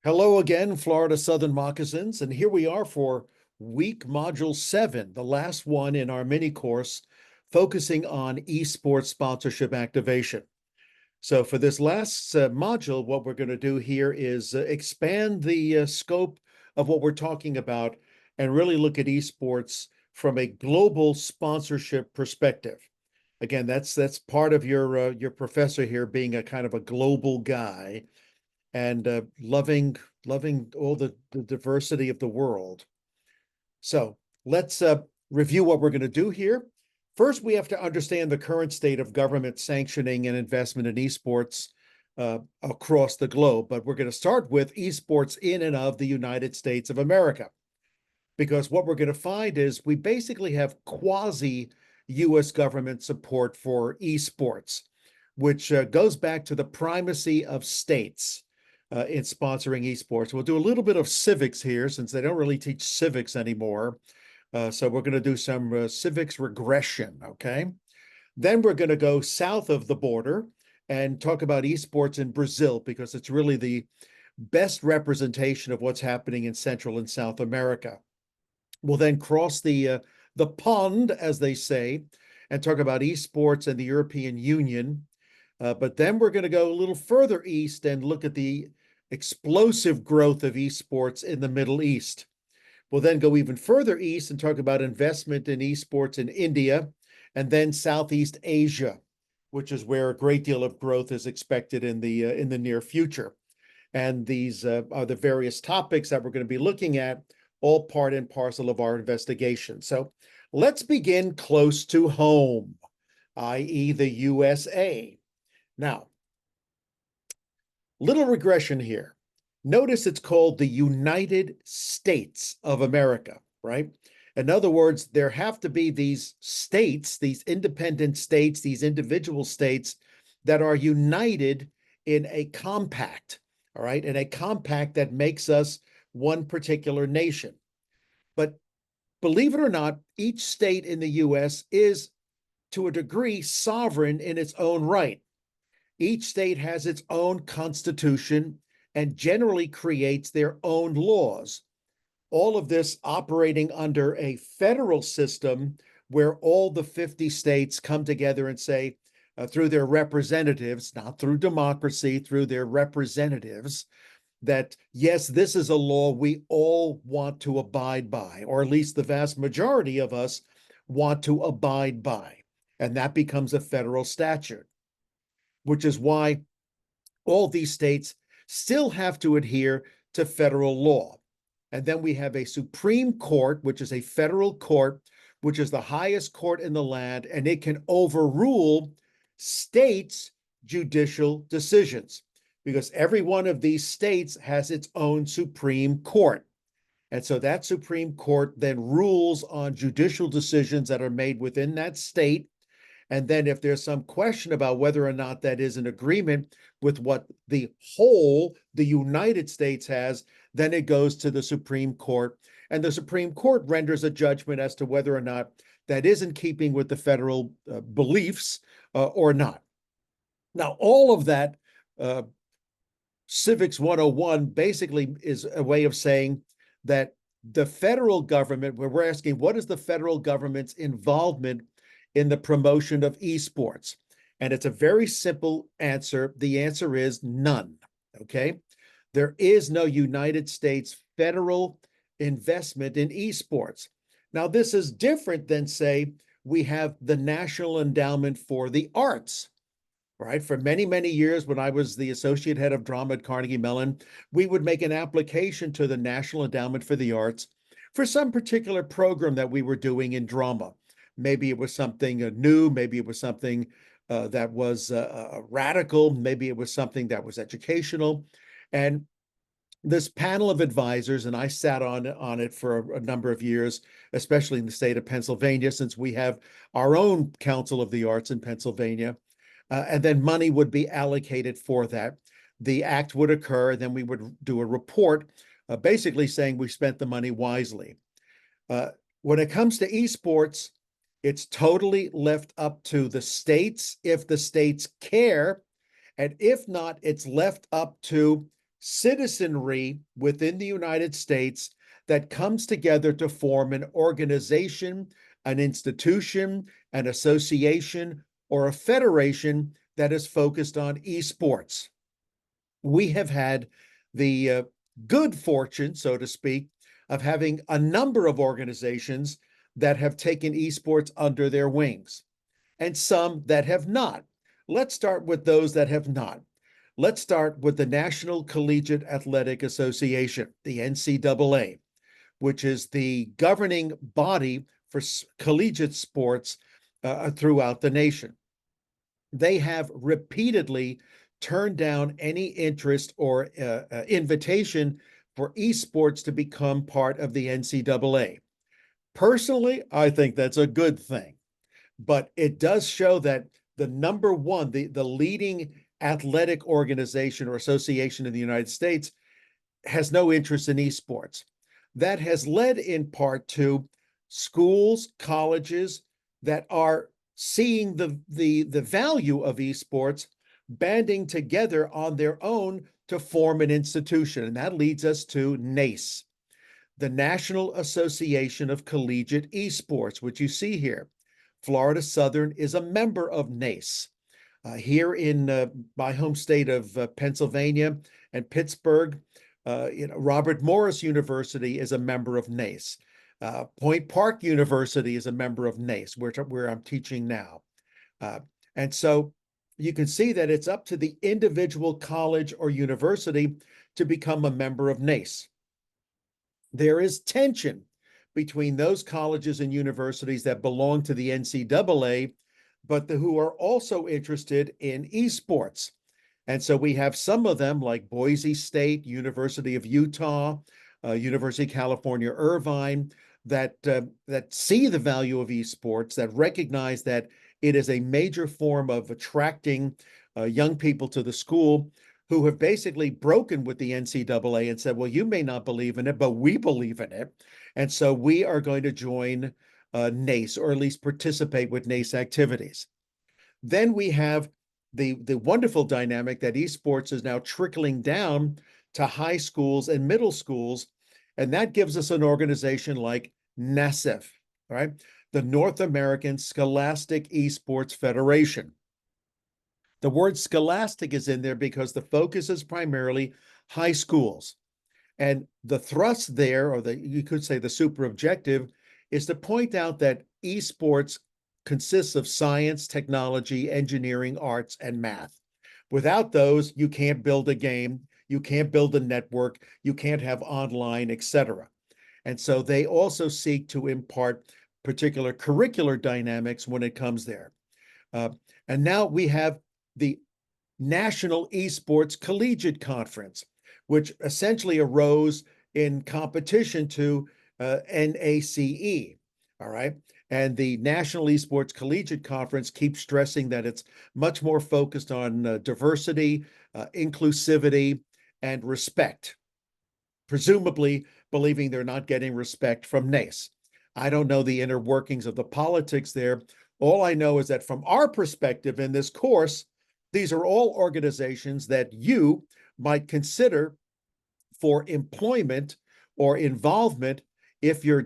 Hello again, Florida Southern Moccasins, and here we are for week module 7, the last one in our mini course focusing on esports sponsorship activation. So for this last module, what we're going to do here is expand the scope of what we're talking about and really look at esports from a global sponsorship perspective. Again, that's part of your professor here being a kind of a global guy and loving all the diversity of the world. So let's review what we're going to do here. First, we have to understand the current state of government sanctioning and investment in esports across the globe. But we're going to start with esports in and of the United States of America, because what we're going to find is we basically have quasi-US government support for esports, which goes back to the primacy of states in sponsoring esports. We'll do a little bit of civics here since they don't really teach civics anymore. So we're going to do some civics regression, okay? Then we're going to go south of the border and talk about esports in Brazil, because it's really the best representation of what's happening in Central and South America. We'll then cross the pond, as they say, and talk about esports and the European Union. But then we're going to go a little further east and look at the explosive growth of esports in the Middle East. We'll then go even further east and talk about investment in esports in India, and then Southeast Asia, which is where a great deal of growth is expected in the near future. And these are the various topics that we're going to be looking at, all part and parcel of our investigation. So let's begin close to home, i.e. the USA. Now, little regression here. Notice it's called the United States of America, right? In other words, there have to be these states, these independent states, these individual states that are united in a compact, all right? In a compact that makes us one particular nation. But believe it or not, each state in the US is, to a degree, sovereign in its own right. Each state has its own constitution and generally creates their own laws. All of this operating under a federal system where all the 50 states come together and say, through their representatives, not through democracy, through their representatives, that yes, this is a law we all want to abide by, or at least the vast majority of us want to abide by. And that becomes a federal statute, which is why all these states still have to adhere to federal law. And then we have a Supreme Court, which is a federal court, which is the highest court in the land, and it can overrule states' judicial decisions, because every one of these states has its own Supreme Court. And so that Supreme Court then rules on judicial decisions that are made within that state. And then if there's some question about whether or not that is an agreement with what the United States has, then it goes to the Supreme Court. And the Supreme Court renders a judgment as to whether or not that is in keeping with the federal beliefs or not. Now, all of that Civics 101 basically is a way of saying that the federal government, where we're asking, what is the federal government's involvement in the promotion of esports? And it's a very simple answer. The answer is none, okay? There is no United States federal investment in esports. Now, this is different than, say, we have the National Endowment for the Arts, right? For many, many years, when I was the associate head of drama at Carnegie Mellon, we would make an application to the National Endowment for the Arts for some particular program that we were doing in drama. Maybe it was something new, maybe it was something that was radical, maybe it was something that was educational. And this panel of advisors, and I sat on it for a number of years, especially in the state of Pennsylvania, since we have our own Council of the Arts in Pennsylvania. And then money would be allocated for that. The act would occur, and then we would do a report basically saying we spent the money wisely. When it comes to esports, it's totally left up to the states if the states care. And if not, it's left up to citizenry within the United States that comes together to form an organization, an institution, an association, or a federation that is focused on esports. We have had the good fortune, so to speak, of having a number of organizations that have taken esports under their wings, and some that have not. Let's start with those that have not. Let's start with the National Collegiate Athletic Association, the NCAA, which is the governing body for collegiate sports throughout the nation. They have repeatedly turned down any interest or invitation for esports to become part of the NCAA. Personally, I think that's a good thing, but it does show that the number one, the leading athletic organization or association in the United States has no interest in esports. That has led in part to schools, colleges that are seeing the value of esports banding together on their own to form an institution. And that leads us to NACE, the National Association of Collegiate Esports, which you see here. Florida Southern is a member of NACE. Here in my home state of Pennsylvania and Pittsburgh, Robert Morris University is a member of NACE. Point Park University is a member of NACE, where I'm teaching now. And so you can see that it's up to the individual college or university to become a member of NACE. There is tension between those colleges and universities that belong to the NCAA, but who are also interested in esports. And so we have some of them like Boise State, University of Utah, University of California, Irvine, that see the value of esports, that recognize that it is a major form of attracting young people to the school, who have basically broken with the NCAA and said, well, you may not believe in it, but we believe in it. And so we are going to join NACE, or at least participate with NACE activities. Then we have the wonderful dynamic that esports is now trickling down to high schools and middle schools. And that gives us an organization like NASEF, right? The North American Scholastic Esports Federation. The word scholastic is in there because the focus is primarily high schools. And the thrust there, or you could say the super objective, is to point out that esports consists of science, technology, engineering, arts, and math. Without those, you can't build a game, you can't build a network, you can't have online, etc. And so they also seek to impart particular curricular dynamics when it comes there. And now we have the National Esports Collegiate Conference, which essentially arose in competition to NACE, all right? And the National Esports Collegiate Conference keeps stressing that it's much more focused on diversity, inclusivity, and respect, presumably believing they're not getting respect from NACE. I don't know the inner workings of the politics there. All I know is that from our perspective in this course, these are all organizations that you might consider for employment or involvement if your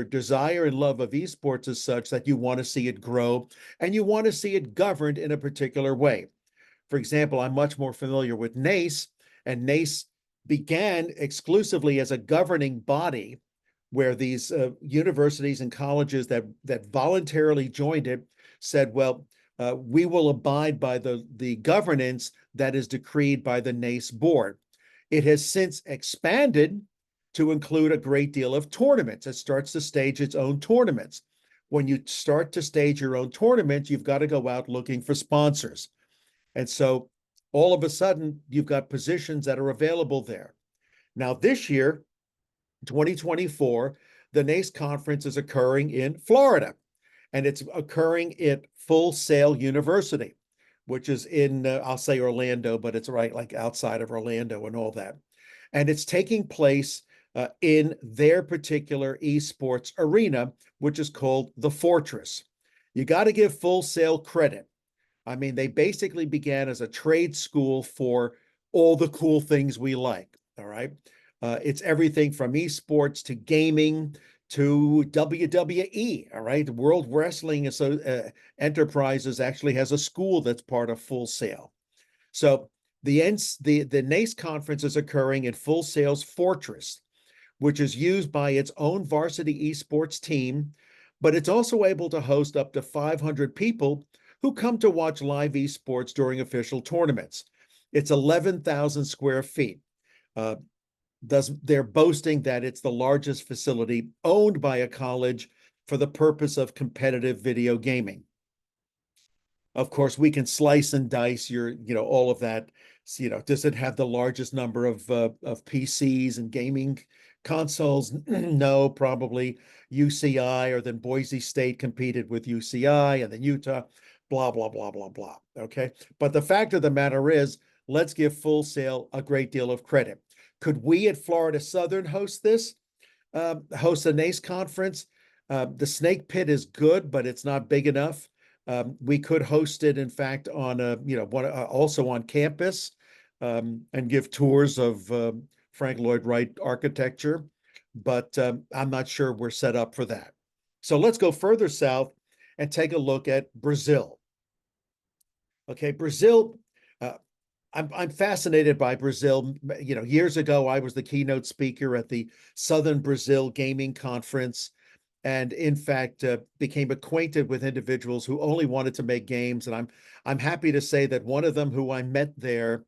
desire and love of esports is such that you want to see it grow and you want to see it governed in a particular way. For example, I'm much more familiar with NACE, and NACE began exclusively as a governing body where these universities and colleges that voluntarily joined it said, well, we will abide by the governance that is decreed by the NACE board. It has since expanded to include a great deal of tournaments. It starts to stage its own tournaments. When you start to stage your own tournament, you've got to go out looking for sponsors. And so all of a sudden, you've got positions that are available there. Now, this year, 2024, the NACE conference is occurring in Florida, and it's occurring at Full Sail University, which is in, I'll say Orlando, but it's right like outside of Orlando and all that. And it's taking place in their particular esports arena, which is called the Fortress. You got to give Full Sail credit. I mean, they basically began as a trade school for all the cool things we like. All right. It's everything from esports to gaming to WWE. All right. The World Wrestling Enterprises actually has a school that's part of Full Sail. So the NACE conference is occurring in Full Sail's Fortress, which is used by its own varsity esports team, but it's also able to host up to 500 people who come to watch live esports during official tournaments. It's 11,000 square feet. Uh, they're boasting that it's the largest facility owned by a college for the purpose of competitive video gaming. Of course, we can slice and dice all of that. So, does it have the largest number of PCs and gaming consoles? No, probably UCI, or then Boise State competed with UCI, and then Utah, blah, blah, blah, blah, blah. Okay. But the fact of the matter is, let's give Full Sail a great deal of credit. Could we at Florida Southern host this, host a NACE conference? The Snake Pit is good, but it's not big enough. We could host it, in fact, on also on campus, and give tours of Frank Lloyd Wright architecture, but I'm not sure we're set up for that. So let's go further south and take a look at Brazil. Okay, Brazil. I'm fascinated by Brazil. Years ago, I was the keynote speaker at the Southern Brazil Gaming Conference, and in fact became acquainted with individuals who only wanted to make games. And I'm happy to say that one of them, who I met there,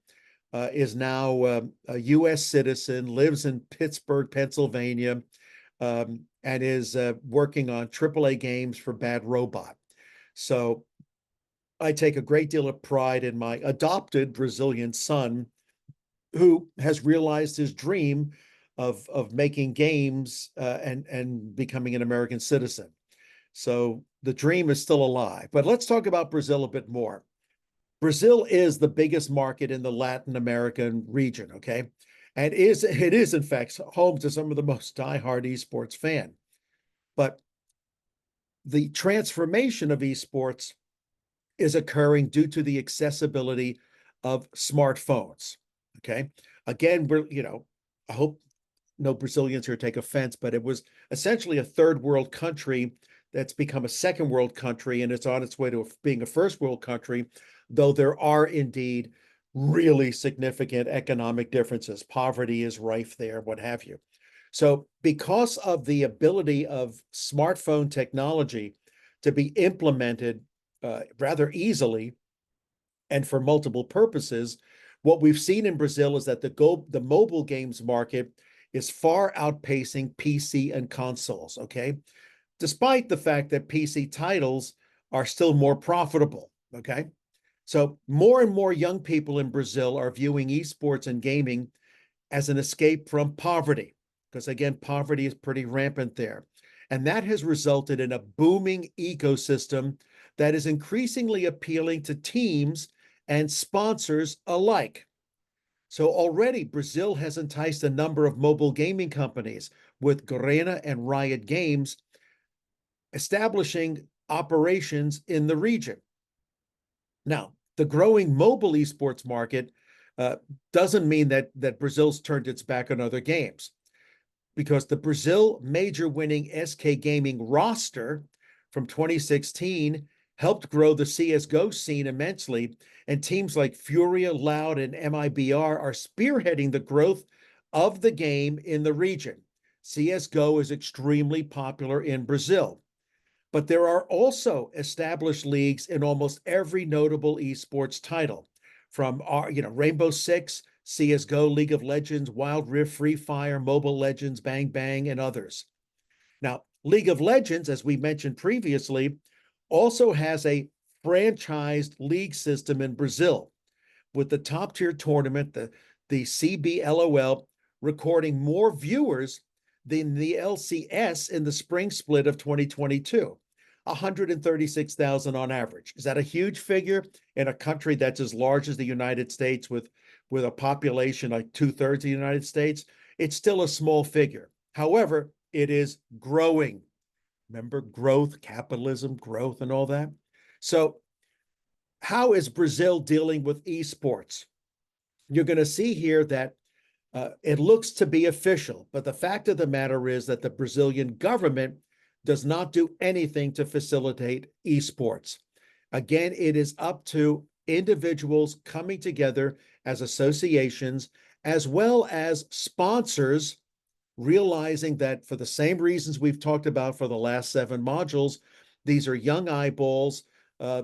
is now a U.S. citizen, lives in Pittsburgh, Pennsylvania, and is working on AAA games for Bad Robot. So I take a great deal of pride in my adopted Brazilian son, who has realized his dream of making games and becoming an American citizen. So the dream is still alive. But let's talk about Brazil a bit more. Brazil is the biggest market in the Latin American region, okay? And it is in fact home to some of the most diehard esports fan. But the transformation of esports is occurring due to the accessibility of smartphones, okay? Again, I hope no Brazilians here take offense, but it was essentially a third world country that's become a second world country, and it's on its way to being a first world country, though there are indeed really significant economic differences. Poverty is rife there, what have you. So because of the ability of smartphone technology to be implemented rather easily and for multiple purposes, what we've seen in Brazil is that the mobile games market is far outpacing PC and consoles, okay? Despite the fact that PC titles are still more profitable, okay? So more and more young people in Brazil are viewing esports and gaming as an escape from poverty, because again, poverty is pretty rampant there. And that has resulted in a booming ecosystem that is increasingly appealing to teams and sponsors alike. So already Brazil has enticed a number of mobile gaming companies, with Garena and Riot Games establishing operations in the region. Now, the growing mobile esports market doesn't mean that Brazil's turned its back on other games, because the Brazil major winning SK Gaming roster from 2016 helped grow the CSGO scene immensely, and teams like Furia, Loud, and MIBR are spearheading the growth of the game in the region. CSGO is extremely popular in Brazil, but there are also established leagues in almost every notable esports title, from Rainbow Six, CSGO, League of Legends, Wild Rift, Free Fire, Mobile Legends, Bang Bang, and others. Now, League of Legends, as we mentioned previously, also has a franchised league system in Brazil, with the top tier tournament, the CBLOL, recording more viewers than the LCS in the spring split of 2022. 136,000 on average. Is that a huge figure in a country that's as large as the United States, with a population like 2/3 of the United States? It's still a small figure. However, it is growing. Remember, growth, capitalism, growth, and all that. So how is Brazil dealing with esports? you're going to see here that it looks to be official, but the fact of the matter is that the Brazilian government does not do anything to facilitate esports. Again, it is up to individuals coming together as associations, as well as sponsors, realizing that for the same reasons we've talked about for the last 7 modules, these are young eyeballs.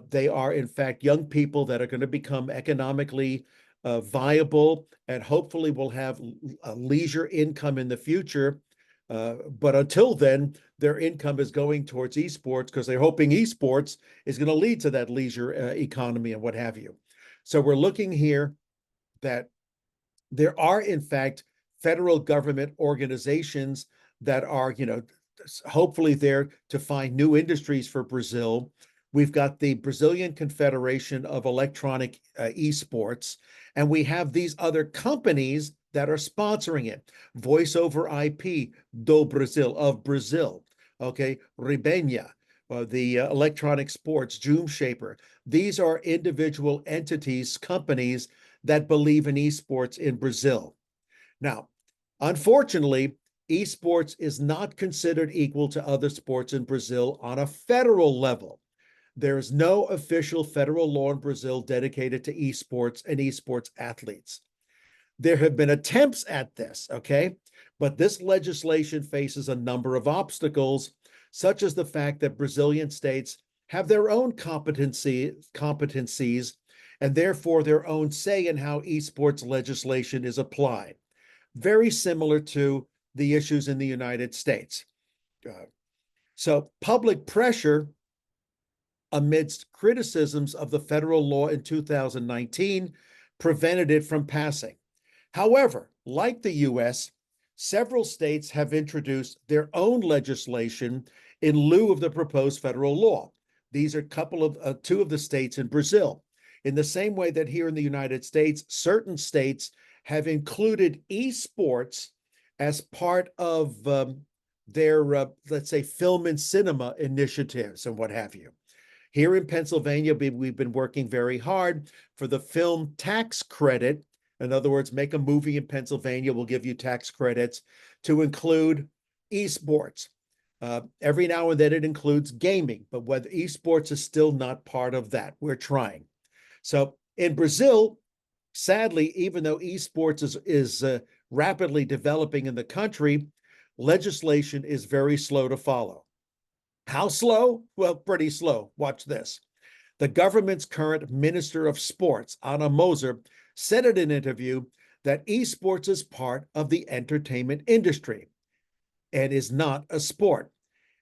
They are, in fact, young people that are going to become economically viable and hopefully will have a leisure income in the future. But until then, their income is going towards esports because they're hoping esports is going to lead to that leisure economy and what have you. So we're looking here that there are, in fact, federal government organizations that are, hopefully there to find new industries for Brazil. We've got the Brazilian Confederation of Electronic Esports, and we have these other companies that are sponsoring it. Voice over IP do Brasil, of Brazil. Okay, Ribena, the electronic sports, Zoom Shaper. These are individual entities, companies that believe in esports in Brazil. Now, unfortunately, esports is not considered equal to other sports in Brazil on a federal level. There is no official federal law in Brazil dedicated to esports and esports athletes. There have been attempts at this, okay? But this legislation faces a number of obstacles, such as the fact that Brazilian states have their own competencies and therefore their own say in how esports legislation is applied. Very similar to the issues in the United States. So public pressure amidst criticisms of the federal law in 2019 prevented it from passing. However, like the US, several states have introduced their own legislation in lieu of the proposed federal law. These are two of the states in Brazil. In the same way that here in the United States, certain states have included esports as part of their, let's say, film and cinema initiatives and what have you. Here in Pennsylvania, we've been working very hard for the film tax credit. In other words, make a movie in Pennsylvania, we'll give you tax credits to include esports. Every now and then it includes gaming, but whether esports is still not part of that. We're trying. So in Brazil, sadly, even though esports is rapidly developing in the country, legislation is very slow to follow. How slow? Well, pretty slow. Watch this. The government's current Minister of Sports, Ana Moser, said in an interview that esports is part of the entertainment industry and is not a sport,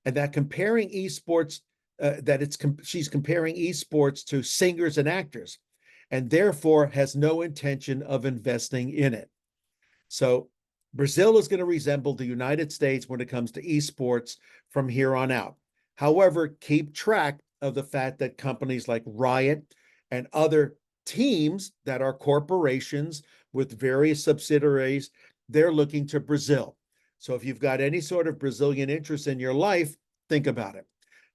and that comparing esports, she's comparing esports to singers and actors, and therefore has no intention of investing in it. So Brazil is going to resemble the United States when it comes to esports from here on out. However, keep track of the fact that companies like Riot and other teams that are corporations with various subsidiaries, they're looking to Brazil. So if you've got any sort of Brazilian interest in your life, think about it.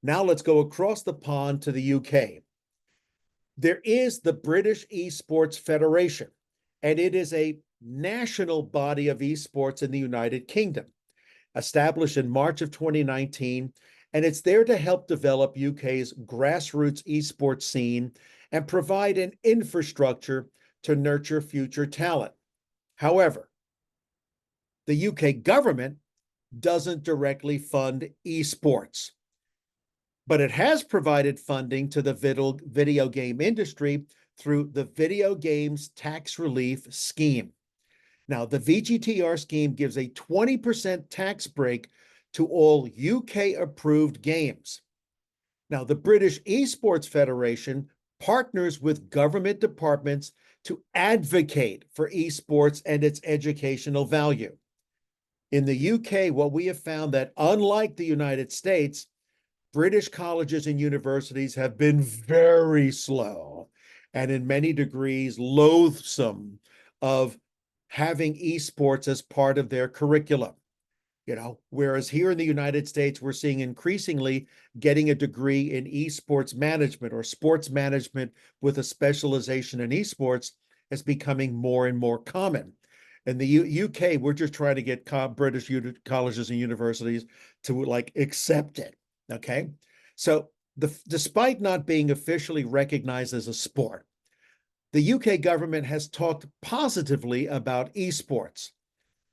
Now let's go across the pond to the UK. There is the British Esports Federation, and it is a national body of esports in the United Kingdom, established in March of 2019, and it's there to help develop UK's grassroots esports scene and provide an infrastructure to nurture future talent. However, the UK government doesn't directly fund esports, but it has provided funding to the video game industry through the Video Games Tax Relief Scheme. Now, the VGTR scheme gives a 20% tax break to all UK-approved games. Now, the British Esports Federation partners with government departments to advocate for esports and its educational value. In the UK, what we have found that unlike the United States, British colleges and universities have been very slow and in many degrees loathsome of having esports as part of their curriculum. Whereas here in the United States, we're seeing increasingly getting a degree in esports management or sports management with a specialization in esports. is becoming more and more common. In the UK, we're just trying to get British colleges and universities to like accept it. Okay. So despite not being officially recognized as a sport, the UK government has talked positively about esports.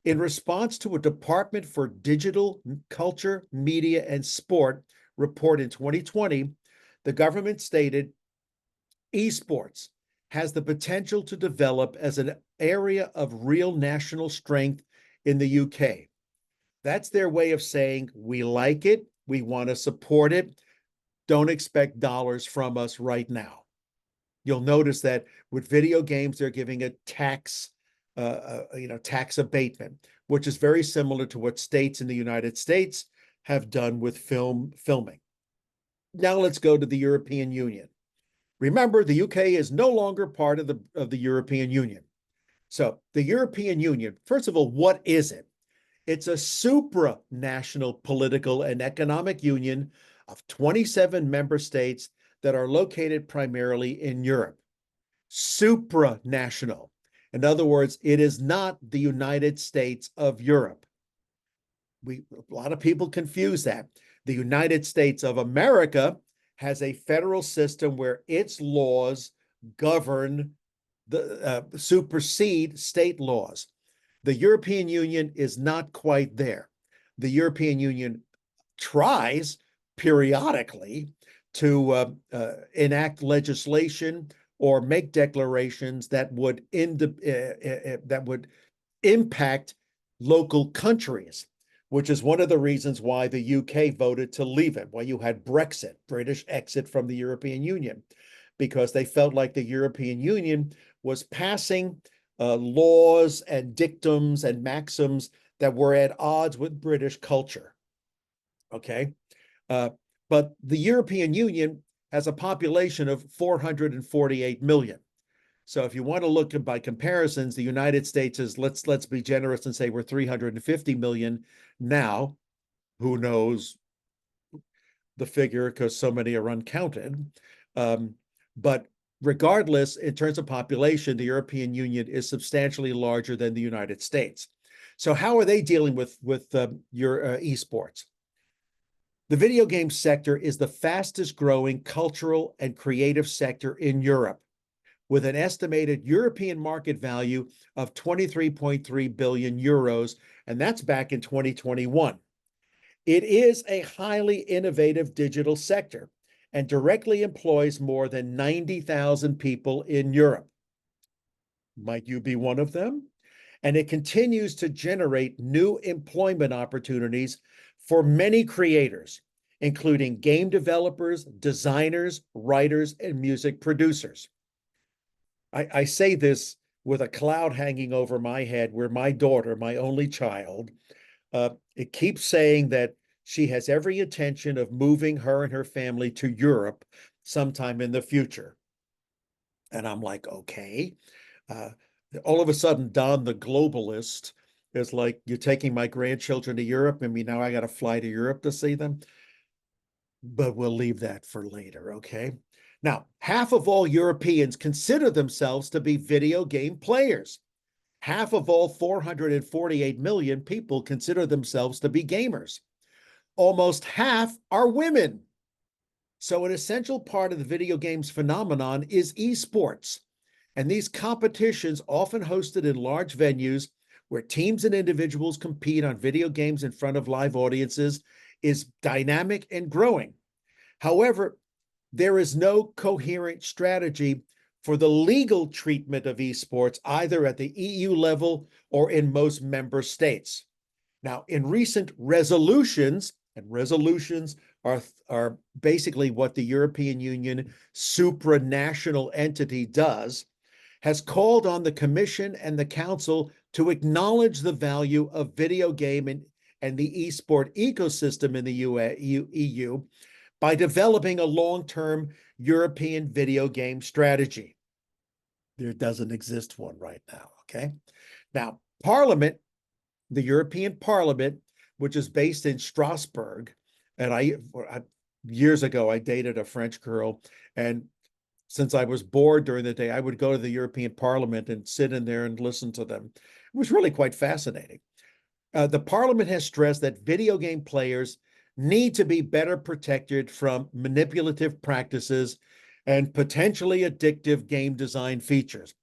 In response to a Department for Digital, Culture, Media, and Sport report in 2020, the government stated esports has the potential to develop as an area of real national strength in the UK. That's their way of saying, we like it, we want to support it, don't expect dollars from us right now. You'll notice that with video games, they're giving a tax abatement, which is very similar to what states in the United States have done with filming. Now let's go to the European Union. Remember, the UK is no longer part of the European Union. So the European Union, first of all, what is it? It's a supranational political and economic union of 27 member states that are located primarily in Europe. Supranational. In other words, it is not the United States of Europe. A lot of people confuse that. The United States of America has a federal system where its laws govern supersede state laws. The European Union is not quite there. The European Union tries periodically to enact legislation or make declarations that would impact local countries, which is one of the reasons why the UK voted to leave it, why you had Brexit, British exit from the European Union, because they felt like the European Union was passing laws and dictums and maxims that were at odds with British culture. Okay. But the European Union has a population of 448 million. So if you want to look by comparisons, the United States is, let's be generous and say we're 350 million now. Who knows the figure because so many are uncounted. But regardless, in terms of population, the European Union is substantially larger than the United States. So how are they dealing with your esports? The video game sector is the fastest growing cultural and creative sector in Europe, with an estimated European market value of 23.3 billion euros, and that's back in 2021. It is a highly innovative digital sector and directly employs more than 90,000 people in Europe. Might you be one of them? And it continues to generate new employment opportunities for many creators, including game developers, designers, writers, and music producers. I say this with a cloud hanging over my head where my daughter, my only child, it keeps saying that she has every intention of moving her and her family to Europe sometime in the future. And I'm like, okay. All of a sudden, Don, the globalist, is like, you're taking my grandchildren to Europe, and now I got to fly to Europe to see them. But we'll leave that for later, okay? Now, half of all Europeans consider themselves to be video game players. Half of all 448 million people consider themselves to be gamers. Almost half are women. So an essential part of the video games phenomenon is esports. And these competitions, often hosted in large venues where teams and individuals compete on video games in front of live audiences, is dynamic and growing. However, there is no coherent strategy for the legal treatment of esports, either at the EU level or in most member states. Now, in recent resolutions, and resolutions are basically what the European Union supranational entity does, has called on the Commission and the Council to acknowledge the value of video game and the esport ecosystem in the EU by developing a long-term European video game strategy. There doesn't exist one right now, okay? Now, Parliament, the European Parliament, which is based in Strasbourg, and years ago, I dated a French girl, and since I was bored during the day, I would go to the European Parliament and sit in there and listen to them. It was really quite fascinating. The Parliament has stressed that video game players need to be better protected from manipulative practices and potentially addictive game design features.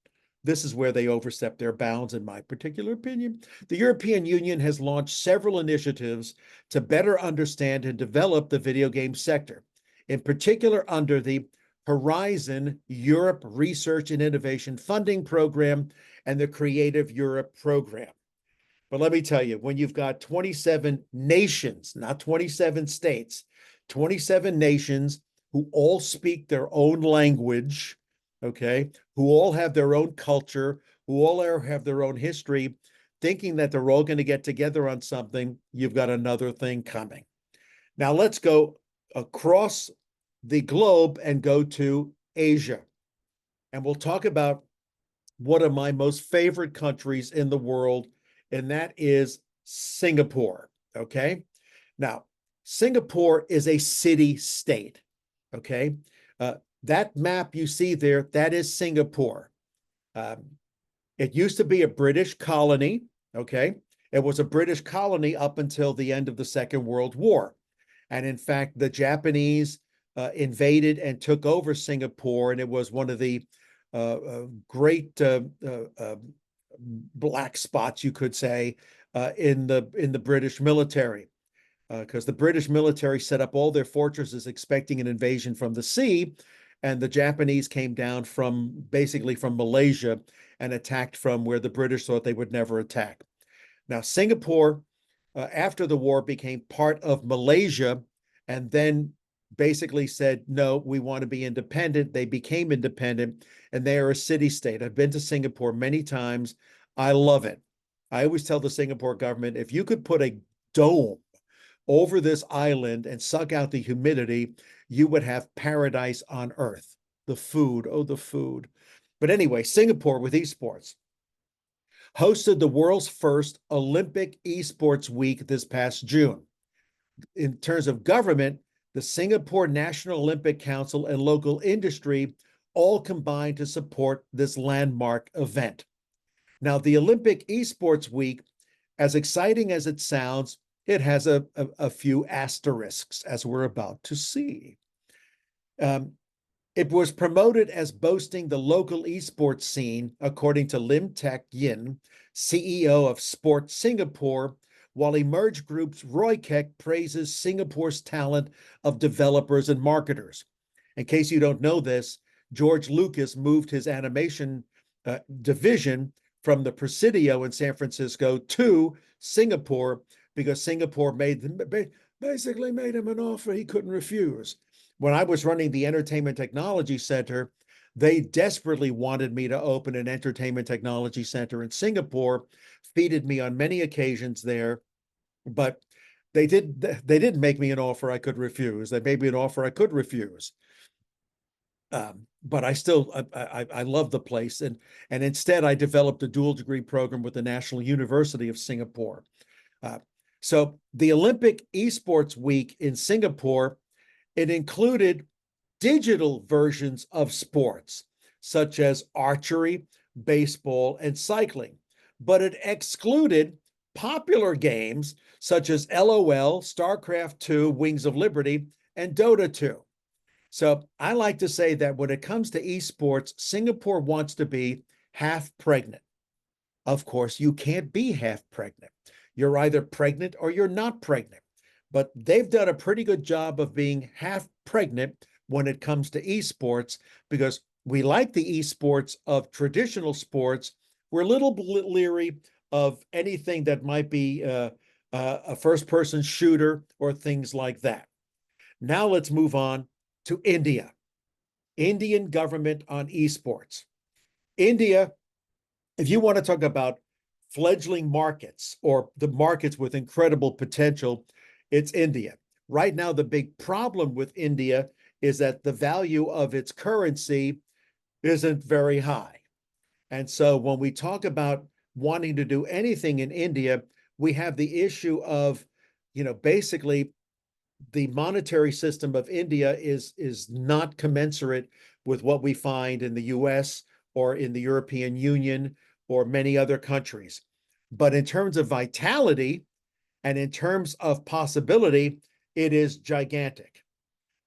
This is where they overstep their bounds, in my particular opinion. The European Union has launched several initiatives to better understand and develop the video game sector, in particular under the Horizon Europe Research and Innovation Funding Program and the Creative Europe Program. But let me tell you, when you've got 27 nations, not 27 states, 27 nations who all speak their own language, okay, who all have their own culture, who all have their own history, thinking that they're all going to get together on something, you've got another thing coming. Now let's go across the globe and go to Asia. And we'll talk about one of my most favorite countries in the world, and that is Singapore, okay? Now, Singapore is a city-state, okay? That map you see there, that is Singapore. It used to be a British colony, okay? It was a British colony up until the end of the Second World War. And in fact, the Japanese invaded and took over Singapore, and it was one of the great black spots, you could say, in the British military, because the British military set up all their fortresses expecting an invasion from the sea, and the Japanese came down basically from Malaysia and attacked from where the British thought they would never attack. Now, Singapore, after the war, became part of Malaysia, and then basically said, no, we want to be independent. They became independent, and they are a city-state. I've been to Singapore many times. I love it. I always tell the Singapore government, if you could put a dome over this island and suck out the humidity, you would have paradise on earth. The food, oh, the food. But anyway, Singapore with esports hosted the world's first Olympic esports week this past June. In terms of government, the Singapore National Olympic Council and local industry all combined to support this landmark event. Now, the Olympic Esports Week, as exciting as it sounds, it has a few asterisks, as we're about to see. It was promoted as boasting the local esports scene, according to Lim Tak Yin, CEO of Sport Singapore, while Emerge Group's Roy Keck praises Singapore's talent of developers and marketers. In case you don't know this, George Lucas moved his animation division from the Presidio in San Francisco to Singapore because Singapore basically made him an offer he couldn't refuse. When I was running the Entertainment Technology Center, they desperately wanted me to open an entertainment technology center in Singapore, feted me on many occasions there, but they didn't make me an offer I could refuse. They made me an offer I could refuse. But I still, I love the place. And instead, I developed a dual degree program with the National University of Singapore. So the Olympic Esports Week in Singapore, it included digital versions of sports, such as archery, baseball, and cycling, but it excluded popular games such as LOL, StarCraft 2, Wings of Liberty, and Dota 2. So I like to say that when it comes to esports, Singapore wants to be half pregnant. Of course, you can't be half pregnant. You're either pregnant or you're not pregnant. But they've done a pretty good job of being half pregnant when it comes to esports, because we like the esports of traditional sports. We're a little leery of anything that might be a first-person shooter or things like that. Now let's move on to India. Indian government on esports. India, if you want to talk about fledgling markets or the markets with incredible potential, it's India. Right now, the big problem with India is that the value of its currency isn't very high. And so when we talk about wanting to do anything in India, we have the issue of, basically the monetary system of India is not commensurate with what we find in the US or in the European Union or many other countries. But in terms of vitality and in terms of possibility, it is gigantic.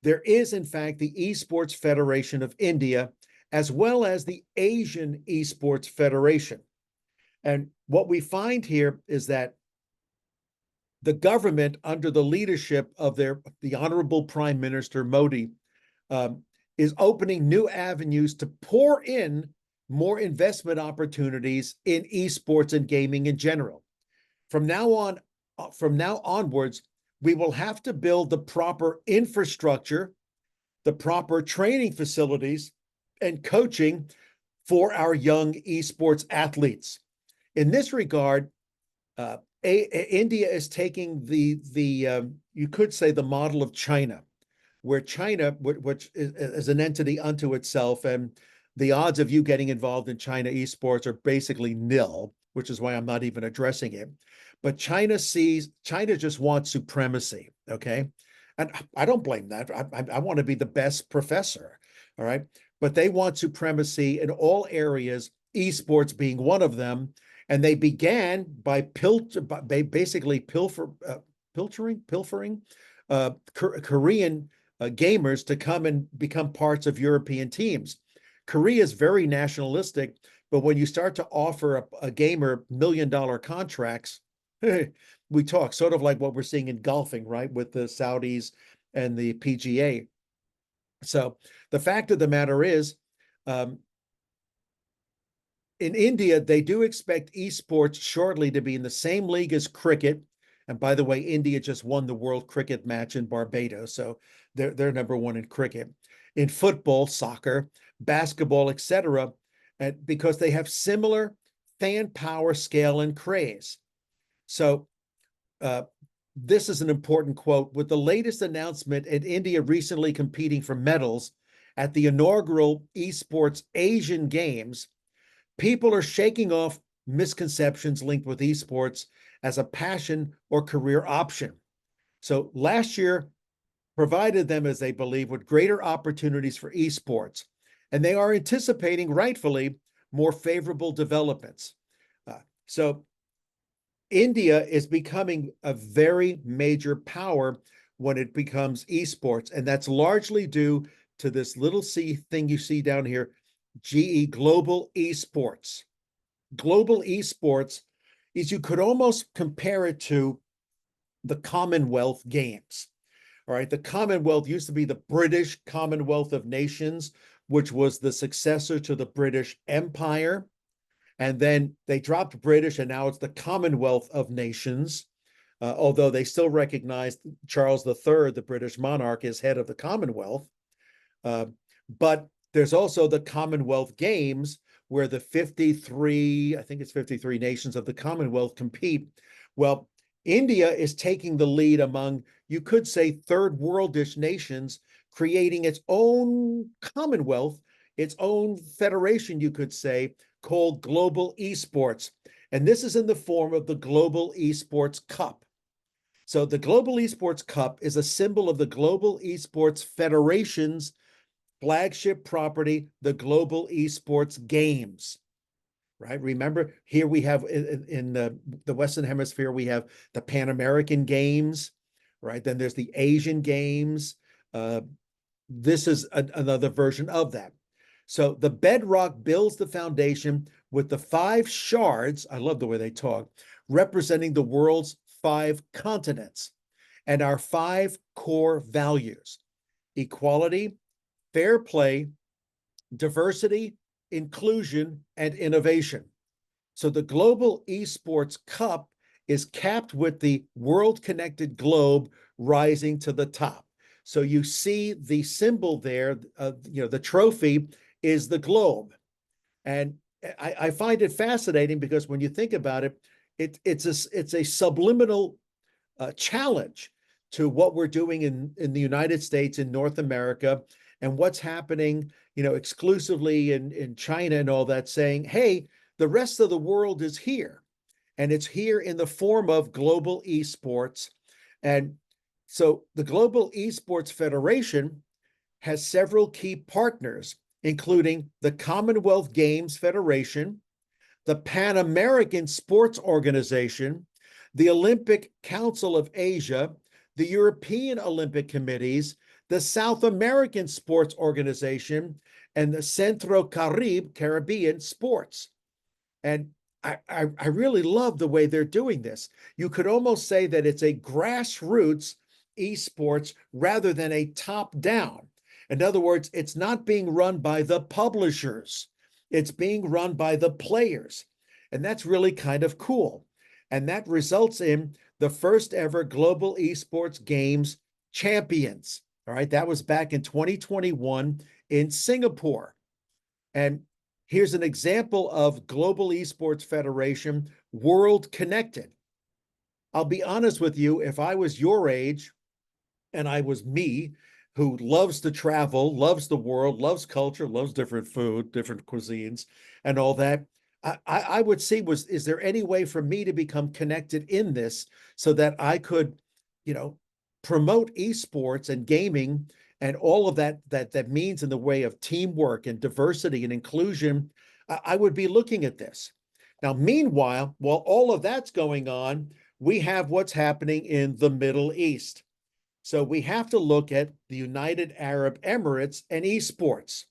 There is, in fact, the Esports Federation of India, as well as the Asian Esports Federation. And what we find here is that the government, under the leadership of the Honorable Prime Minister Modi, um, is opening new avenues to pour in more investment opportunities in esports and gaming in general. From now onwards, we will have to build the proper infrastructure, the proper training facilities, and coaching for our young esports athletes. In this regard, India is taking the you could say the model of China, where China, which is an entity unto itself, and the odds of you getting involved in China esports are basically nil, which is why I'm not even addressing it. But China just wants supremacy, okay? And I don't blame that. I want to be the best professor, all right? But they want supremacy in all areas, esports being one of them. And they began by basically pilfering Korean gamers to come and become parts of European teams. Korea is very nationalistic, but when you start to offer a gamer $1 million contracts, we talk sort of like what we're seeing in golfing, right, with the Saudis and the PGA. So the fact of the matter is, in India, they do expect esports shortly to be in the same league as cricket. And by the way, India just won the World Cricket match in Barbados, so they're number one in cricket, in football, soccer, basketball, etc., because they have similar fan power, scale, and craze. So this is an important quote. With the latest announcement in India recently competing for medals at the inaugural Esports Asian Games, people are shaking off misconceptions linked with esports as a passion or career option. So last year provided them, as they believe, with greater opportunities for esports, and they are anticipating, rightfully, more favorable developments. So India is becoming a very major power when it becomes esports, and that's largely due to this little C thing you see down here, GE, Global Esports. Global Esports is, you could almost compare it to the Commonwealth Games. All right, the Commonwealth used to be the British Commonwealth of Nations, which was the successor to the British Empire. And then they dropped British, and now it's the Commonwealth of Nations, although they still recognize Charles III, the British monarch, as head of the Commonwealth. But there's also the Commonwealth Games, where the 53, I think it's 53 nations of the Commonwealth compete. Well, India is taking the lead among, you could say, third worldish nations, creating its own Commonwealth, its own federation, you could say, called Global Esports. And this is in the form of the Global Esports Cup. So the Global Esports Cup is a symbol of the Global Esports Federation's flagship property, the Global Esports Games, right? Remember, here we have in the Western Hemisphere, we have the Pan American Games, right? Then there's the Asian Games. This is another version of that. So the bedrock builds the foundation with the 5 shards, I love the way they talk, representing the world's 5 continents and our 5 core values: equality, fair play, diversity, inclusion, and innovation. So the Global Esports Cup is capped with the World Connected Globe rising to the top. So you see the symbol there, the trophy is the globe. And I find it fascinating because when you think about it, it's a subliminal challenge to what we're doing in the United States, in North America, and what's happening, exclusively in China and all that, saying, hey, the rest of the world is here. And it's here in the form of global esports. And So the Global Esports Federation has several key partners, including the Commonwealth Games Federation, the Pan American Sports Organization, the Olympic Council of Asia, the European Olympic Committees, the South American Sports Organization, and the Centro Caribbean Sports. And I really love the way they're doing this. You could almost say that it's a grassroots esports rather than a top down. In other words, it's not being run by the publishers, it's being run by the players. And that's really kind of cool. And that results in the first ever Global Esports Games champions. All right, that was back in 2021 in Singapore. And here's an example of Global Esports Federation World Connected. I'll be honest with you, if I was your age and I was me, who loves to travel, loves the world, loves culture, loves different food, different cuisines, and all that, I would see, is there any way for me to become connected in this so that I could, promote esports and gaming and all of that means in the way of teamwork and diversity and inclusion? I would be looking at this. Now, meanwhile, while all of that's going on, we have what's happening in the Middle East. So we have to look at the United Arab Emirates and esports.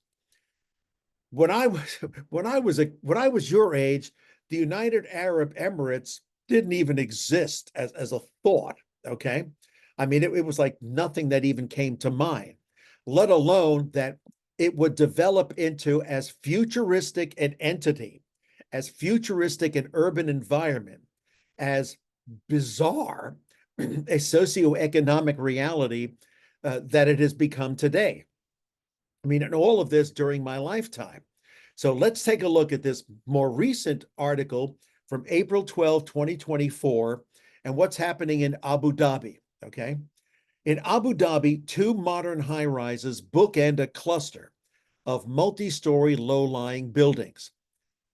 When I was your age, the United Arab Emirates didn't even exist as a thought. Okay, I mean it was like nothing that even came to mind, let alone that it would develop into as futuristic an entity, as futuristic an urban environment, as bizarre a socioeconomic reality that it has become today. I mean, and all of this during my lifetime. So let's take a look at this more recent article from April 12, 2024, and what's happening in Abu Dhabi, okay? In Abu Dhabi, two modern high-rises bookend a cluster of multi-story low-lying buildings.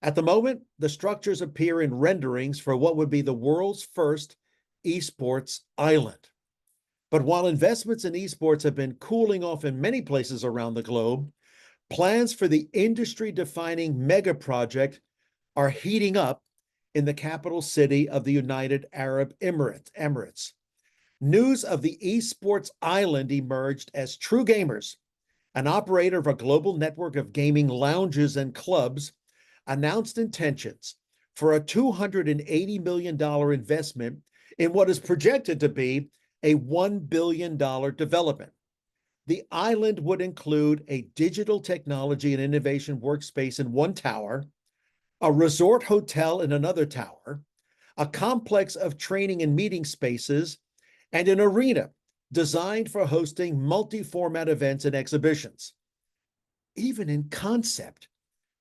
At the moment, the structures appear in renderings for what would be the world's first esports island. But while investments in esports have been cooling off in many places around the globe, plans for the industry-defining mega project are heating up in the capital city of the United Arab Emirates. News of the esports island emerged as True Gamers, an operator of a global network of gaming lounges and clubs, announced intentions for a $280 million investment in what is projected to be a $1 billion development. The island would include a digital technology and innovation workspace in one tower, a resort hotel in another tower, a complex of training and meeting spaces, and an arena designed for hosting multi-format events and exhibitions. Even in concept,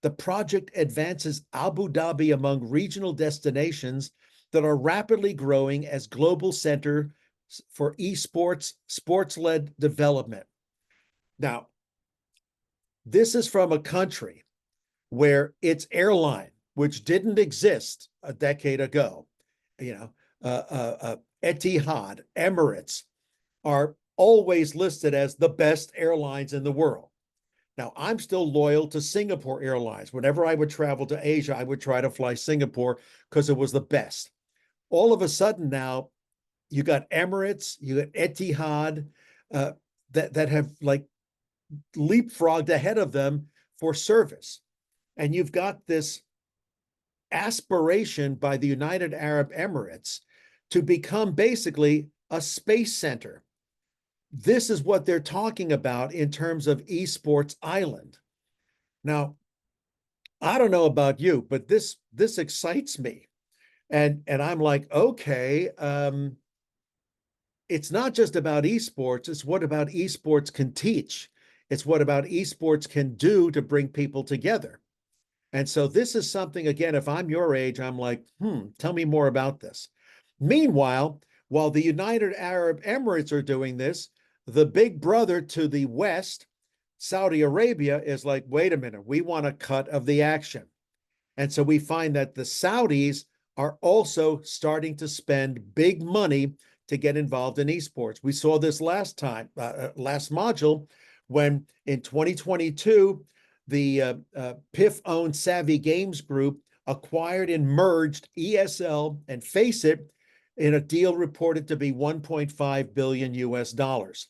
the project advances Abu Dhabi among regional destinations that are rapidly growing as global center for esports, sports-led development. Now, this is from a country where its airline, which didn't exist a decade ago, Etihad, Emirates, are always listed as the best airlines in the world. Now, I'm still loyal to Singapore Airlines. Whenever I would travel to Asia, I would try to fly Singapore because it was the best. All of a sudden now, you got Emirates, you got Etihad, that have like leapfrogged ahead of them for service. And you've got this aspiration by the United Arab Emirates to become basically a space center. This is what they're talking about in terms of esports island. Now, I don't know about you, but this excites me. And I'm like, okay, it's not just about esports, it's what about esports can teach. It's what about esports can do to bring people together. And so this is something, again, if I'm your age, I'm like, tell me more about this. Meanwhile, while the United Arab Emirates are doing this, the big brother to the West, Saudi Arabia, is like, wait a minute, we want a cut of the action. And so we find that the Saudis are also starting to spend big money to get involved in esports. We saw this last last module, when in 2022, the PIF-owned Savvy Games Group acquired and merged ESL and Face It in a deal reported to be 1.5 billion US dollars.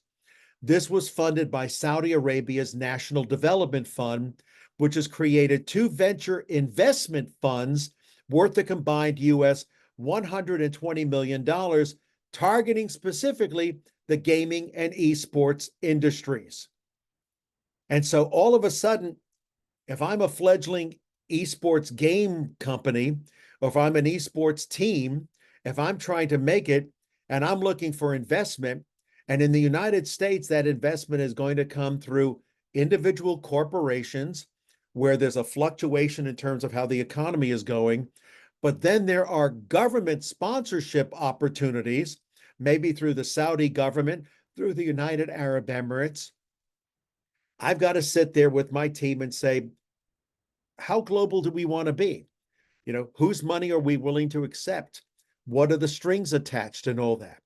This was funded by Saudi Arabia's National Development Fund, which has created two venture investment funds worth a combined US $120 million, targeting specifically the gaming and esports industries. And so all of a sudden, if I'm a fledgling esports game company, or if I'm an esports team, if I'm trying to make it and I'm looking for investment, and in the United States, that investment is going to come through individual corporations where there's a fluctuation in terms of how the economy is going. But then there are government sponsorship opportunities, maybe through the Saudi government, through the United Arab Emirates. I've got to sit there with my team and say, how global do we want to be? You know, whose money are we willing to accept? What are the strings attached and all that?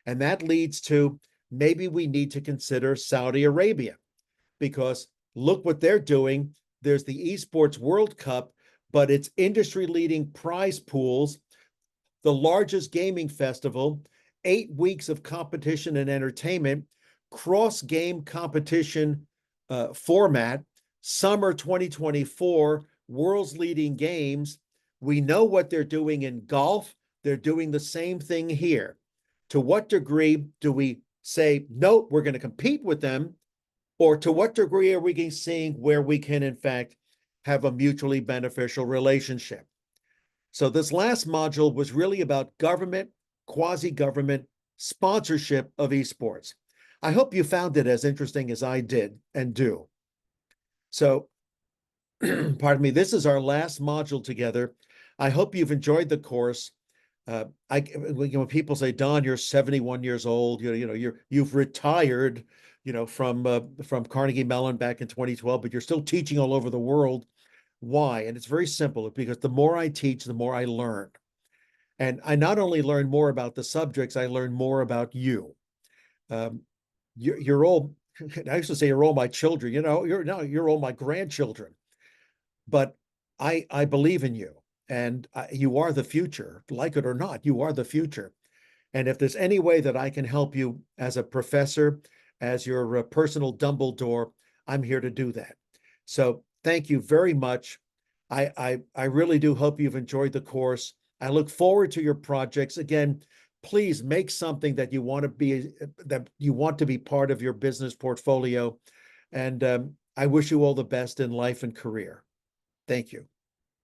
And that leads to, maybe we need to consider Saudi Arabia, because look what they're doing. There's the Esports World Cup, but it's industry-leading prize pools, the largest gaming festival, 8 weeks of competition and entertainment, cross-game competition format, summer 2024, world's leading games. We know what they're doing in golf. They're doing the same thing here. To what degree do we say, no, we're going to compete with them? Or to what degree are we seeing where we can, in fact, have a mutually beneficial relationship? So this last module was really about government, quasi-government sponsorship of esports. I hope you found it as interesting as I did and do. So, pardon me, this is our last module together. I hope you've enjoyed the course. When people say, Don, you're 71 years old, you've retired, from Carnegie Mellon back in 2012, but you're still teaching all over the world. Why? And it's very simple, because the more I teach, the more I learn. And I not only learn more about the subjects, I learn more about you. You're all, I used to say, you're all my children, you're all my grandchildren. But I believe in you, and you are the future. Like it or not, you are the future. And if there's any way that I can help you as a professor, as your personal Dumbledore, I'm here to do that. So thank you very much. I really do hope you've enjoyed the course. I look forward to your projects. Again, please make something that you want to be part of your business portfolio. And I wish you all the best in life and career. Thank you.